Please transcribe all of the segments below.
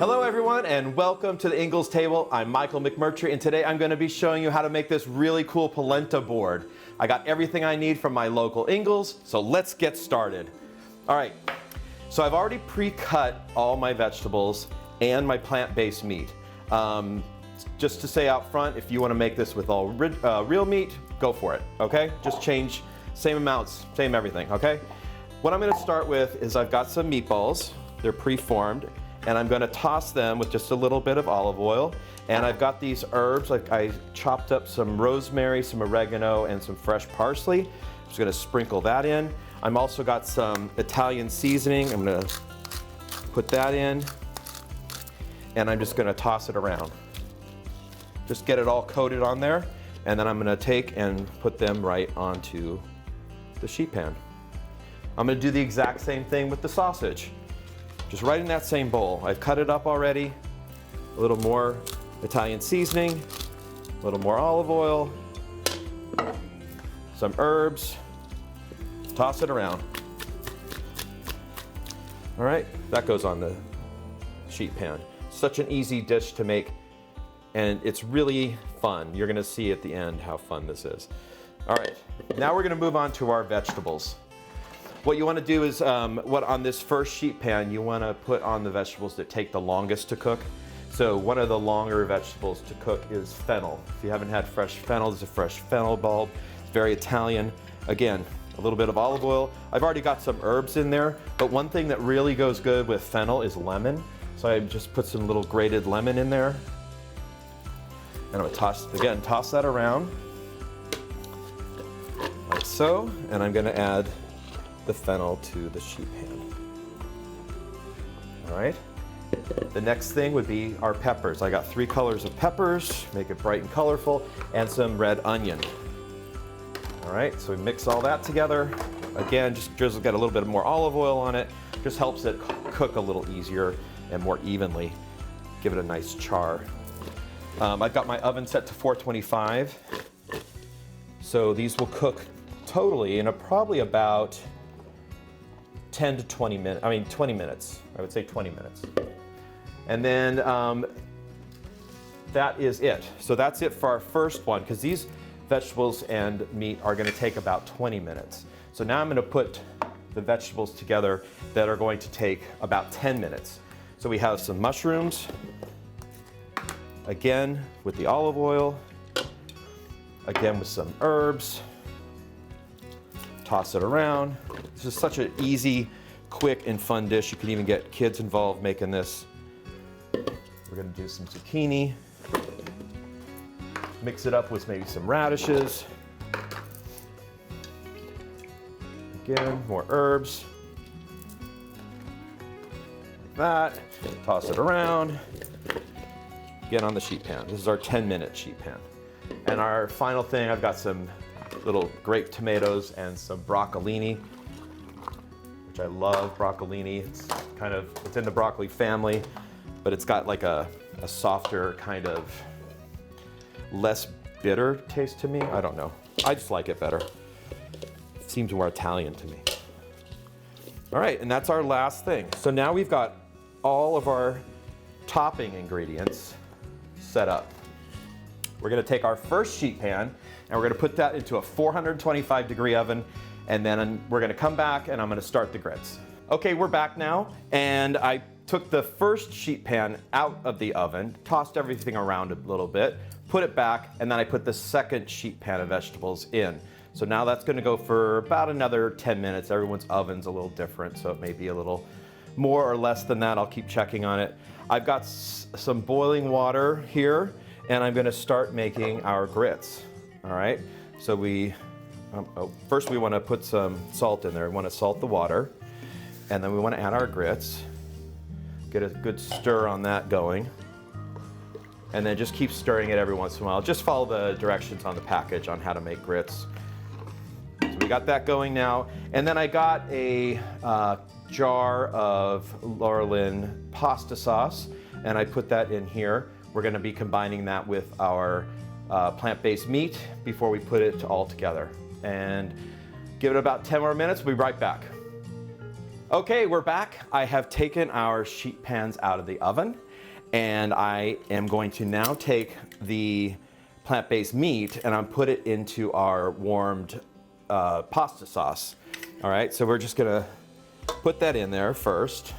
Hello everyone and welcome to the Ingles table. I'm Michael McMurtrey and today I'm going to be showing you how to make this really cool polenta board. I got everything I need from my local Ingles, so let's get started. Alright, so I've already pre-cut all my vegetables and my plant-based meat. Just to say out front, if you want to make this with all real meat, go for it, okay? Just change same amounts, same everything, okay? What I'm going to start with is I've got some meatballs. They're pre-formed. And I'm going to toss them with just a little bit of olive oil. And I've got these herbs, like I chopped up some rosemary, some oregano, and some fresh parsley. I'm just going to sprinkle that in. I'm also got some Italian seasoning. I'm going to put that in. And I'm just going to toss it around. Just get it all coated on there. And then I'm going to take and put them right onto the sheet pan. I'm going to do the exact same thing with the sausage. Just right in that same bowl. I've cut it up already. A little more Italian seasoning, a little more olive oil, some herbs. Toss it around. All right, that goes on the sheet pan. Such an easy dish to make, and it's really fun. You're gonna see at the end how fun this is. All right, now we're gonna move on to our vegetables. What you want to do is, on this first sheet pan, you want to put on the vegetables that take the longest to cook. So one of the longer vegetables to cook is fennel. If you haven't had fresh fennel, there's a fresh fennel bulb. It's very Italian. Again, a little bit of olive oil. I've already got some herbs in there, but one thing that really goes good with fennel is lemon. So I just put some little grated lemon in there. And I'm going to toss that around, like so. And I'm going to add the fennel to the sheet pan. All right. The next thing would be our peppers. I got 3 colors of peppers, make it bright and colorful, and some red onion. All right, so we mix all that together. Again, just drizzle, get a little bit more olive oil on it. Just helps it cook a little easier and more evenly. Give it a nice char. I've got my oven set to 425. So these will cook totally in probably about 10 to 20 minutes, 20 minutes. I would say 20 minutes. And then that is it. So that's it for our first one, because these vegetables and meat are going to take about 20 minutes. So now I'm going to put the vegetables together that are going to take about 10 minutes. So we have some mushrooms, again with the olive oil, again with some herbs. Toss it around. This is such an easy, quick, and fun dish. You can even get kids involved making this. We're going to do some zucchini. Mix it up with maybe some radishes. Again, more herbs. Like that. Toss it around. Get on the sheet pan. This is our 10-minute sheet pan. And our final thing, I've got some little grape tomatoes and some broccolini, which I love broccolini. It's in the broccoli family, but it's got like a softer kind of less bitter taste to me. I don't know. I just like it better. It seems more Italian to me. All right, and that's our last thing. So now we've got all of our topping ingredients set up. We're going to take our first sheet pan and we're going to put that into a 425-degree oven, and then we're going to come back and I'm going to start the grits. Okay, we're back now, and I took the first sheet pan out of the oven, tossed everything around a little bit, put it back, and then I put the second sheet pan of vegetables in. So now that's going to go for about another 10 minutes. Everyone's oven's a little different, so it may be a little more or less than that. I'll keep checking on it. I've got some boiling water here, and I'm going to start making our grits. All right, so first we want to put some salt in there. We want to salt the water, and then we want to add our grits. Get a good stir on that going, and then just keep stirring it every once in a while. Just follow the directions on the package on how to make grits. So we got that going now, and then I got a jar of Laurelin pasta sauce, and I put that in here. We're going to be combining that with our plant-based meat before we put it all together. And give it about 10 more minutes, we'll be right back. Okay, we're back. I have taken our sheet pans out of the oven, And I am going to now take the plant-based meat and I'm put it into our warmed pasta sauce. All right, so we're just gonna put that in there first.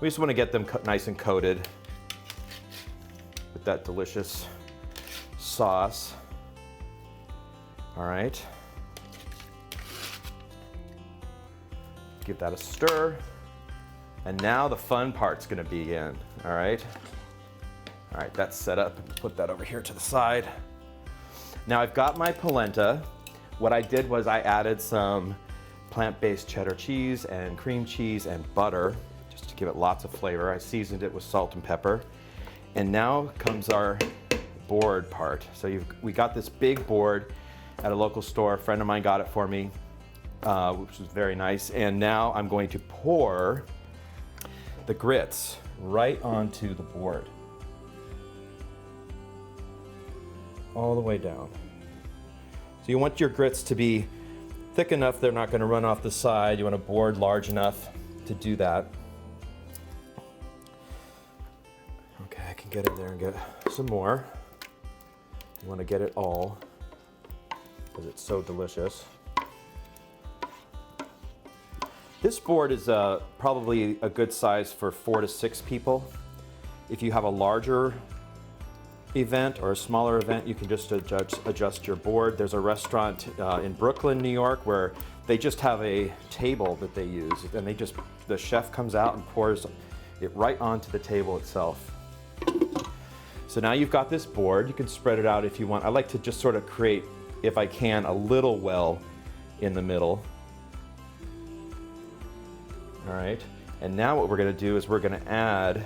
We just want to get them nice and coated with that delicious sauce. All right. Give that a stir. And now the fun part's gonna begin, all right? All right, that's set up. Put that over here to the side. Now I've got my polenta. What I did was I added some plant-based cheddar cheese and cream cheese and butter, just to give it lots of flavor. I seasoned it with salt and pepper. And now comes our board part. So we got this big board at a local store. A friend of mine got it for me, which was very nice. And now I'm going to pour the grits right onto the board. All the way down. So you want your grits to be thick enough they're not going to run off the side. You want a board large enough to do that. Okay, I can get in there and get some more. You want to get it all because it's so delicious. This board is probably a good size for 4 to 6 people. If you have a larger event or a smaller event, you can just adjust your board. There's a restaurant in Brooklyn, New York, where they just have a table that they use, and the chef comes out and pours it right onto the table itself. So now you've got this board. You can spread it out if you want. I like to just sort of create, if I can, a little well in the middle. All right, and now what we're gonna do is we're gonna add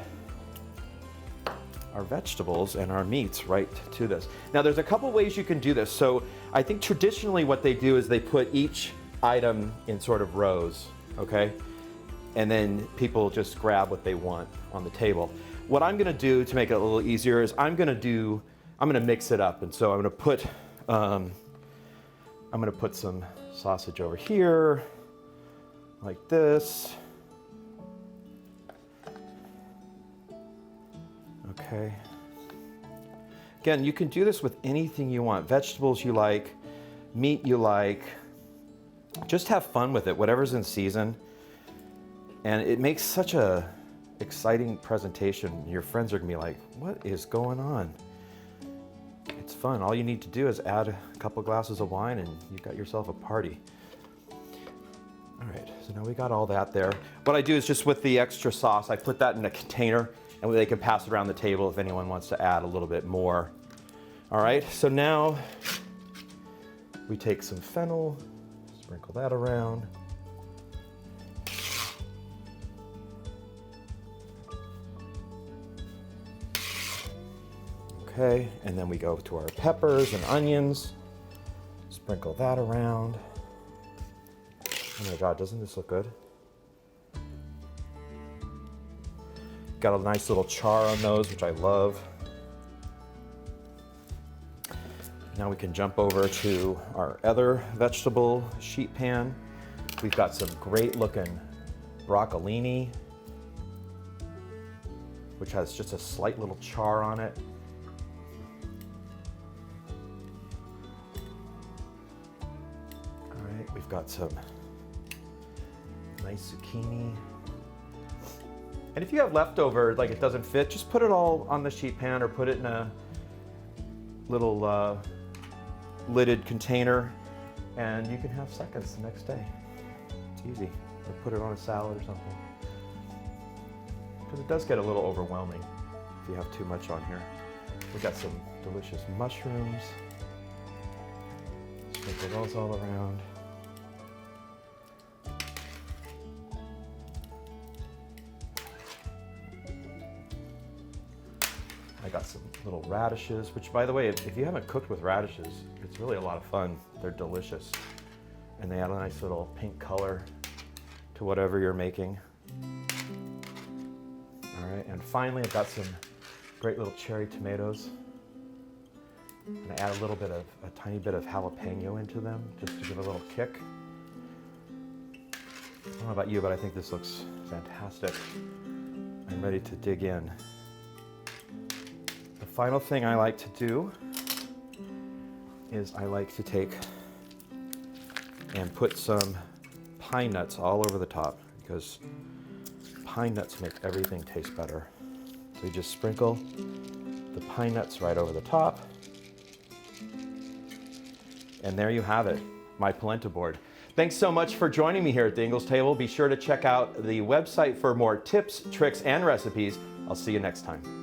our vegetables and our meats right to this. Now there's a couple ways you can do this. So I think traditionally what they do is they put each item in sort of rows, okay? And then people just grab what they want on the table. What I'm gonna do to make it a little easier is I'm gonna mix it up. And so I'm gonna put some sausage over here, like this. Okay. Again, you can do this with anything you want. Vegetables you like, meat you like. Just have fun with it, whatever's in season. And it makes such a exciting presentation. Your friends are gonna be like, what is going on? It's fun. All you need to do is add a couple glasses of wine and you've got yourself a party. All right, so now we got all that there. What I do is just with the extra sauce, I put that in a container and they can pass it around the table if anyone wants to add a little bit more. All right, so now we take some fennel, sprinkle that around. Okay, and then we go to our peppers and onions, sprinkle that around. Oh my God, doesn't this look good? Got a nice little char on those, which I love. Now we can jump over to our other vegetable sheet pan. We've got some great looking broccolini, which has just a slight little char on it. All right, we've got some nice zucchini. And if you have leftover, like it doesn't fit, just put it all on the sheet pan or put it in a little lidded container and you can have seconds the next day. It's easy. Or put it on a salad or something. Because it does get a little overwhelming if you have too much on here. We've got some delicious mushrooms. Sprinkle those all around. I got some little radishes, which by the way, if you haven't cooked with radishes, it's really a lot of fun. They're delicious. And they add a nice little pink color to whatever you're making. All right, and finally I've got some great little cherry tomatoes. And I add a tiny bit of jalapeno into them, just to give a little kick. I don't know about you, but I think this looks fantastic. I I'm ready to dig in. The final thing I like to do is I like to take and put some pine nuts all over the top, because pine nuts make everything taste better. So you just sprinkle the pine nuts right over the top. And there you have it, my polenta board. Thanks so much for joining me here at the Ingles table. Be sure to check out the website for more tips, tricks, and recipes. I'll see you next time.